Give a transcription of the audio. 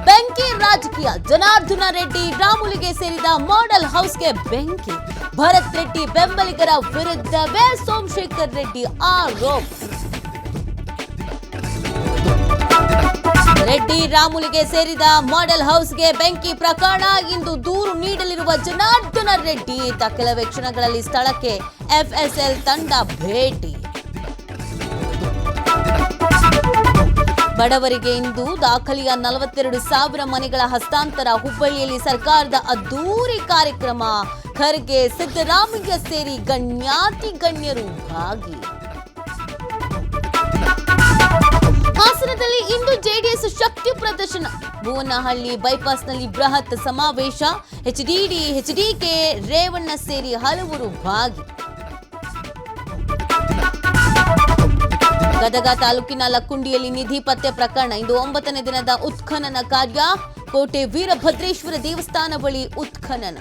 ಬೆಂಕಿ ರಾಜಕೀಯ. ಜನಾರ್ದನ ರೆಡ್ಡಿ ರಾಮುಲುಗೆ ಸೇರಿದ ಮಾಡೆಲ್ ಹೌಸ್ಗೆ ಬೆಂಕಿ. ಭರತ್ ರೆಡ್ಡಿ ಬೆಂಬಲಿಗರ ವಿರುದ್ಧವೇ ಸೋಮಶೇಖರ್ ರೆಡ್ಡಿ ಆರೋಪ. ರೆಡ್ಡಿ ರಾಮುಲುಗೆ ಸೇರಿದ ಮಾಡೆಲ್ ಹೌಸ್ಗೆ ಬೆಂಕಿ ಪ್ರಕರಣ. ಇಂದು ದೂರು ನೀಡಲಿರುವ ಜನಾರ್ದನ ರೆಡ್ಡಿ ಕೆಲವೇ ಕ್ಷಣಗಳಲ್ಲಿ ಸ್ಥಳಕ್ಕೆ ಎಫ್ಎಸ್ಎಲ್ ತಂಡ ಭೇಟಿ. ಬಡವರಿಗೆ ಇಂದು ದಾಖಲೆಯ 42,000 ಮನೆಗಳ ಹಸ್ತಾಂತರ. ಹುಬ್ಬಳ್ಳಿಯಲ್ಲಿ ಸರ್ಕಾರದ ಅದ್ದೂರಿ ಕಾರ್ಯಕ್ರಮ. ಖರ್ಗೆ, ಸಿದ್ದರಾಮಯ್ಯ ಸೇರಿ ಗಣ್ಯಾತಿ ಗಣ್ಯರು ಭಾಗಿ. ಹಾಸನದಲ್ಲಿ ಇಂದು ಜೆಡಿಎಸ್ ಶಕ್ತಿ ಪ್ರದರ್ಶನ. ಭುವನಹಳ್ಳಿ ಬೈಪಾಸ್ನಲ್ಲಿ ಬೃಹತ್ ಸಮಾವೇಶ. ಎಚ್ಡಿಡಿ, ಎಚ್ಡಿಕೆ, ರೇವಣ್ಣ ಸೇರಿ ಹಲವರು ಭಾಗಿ. ಗದಗ ತಾಲೂಕಿನ ಲಕ್ಕುಂಡಿಯಲ್ಲಿ ನಿಧಿ ಪತ್ತೆ ಪ್ರಕರಣ. ಇಂದು 9ನೇ ದಿನದ ಉತ್ಖನನ ಕಾರ್ಯ. ಕೋಟೆ ವೀರಭದ್ರೇಶ್ವರ ದೇವಸ್ಥಾನ ಬಳಿ ಉತ್ಖನನ.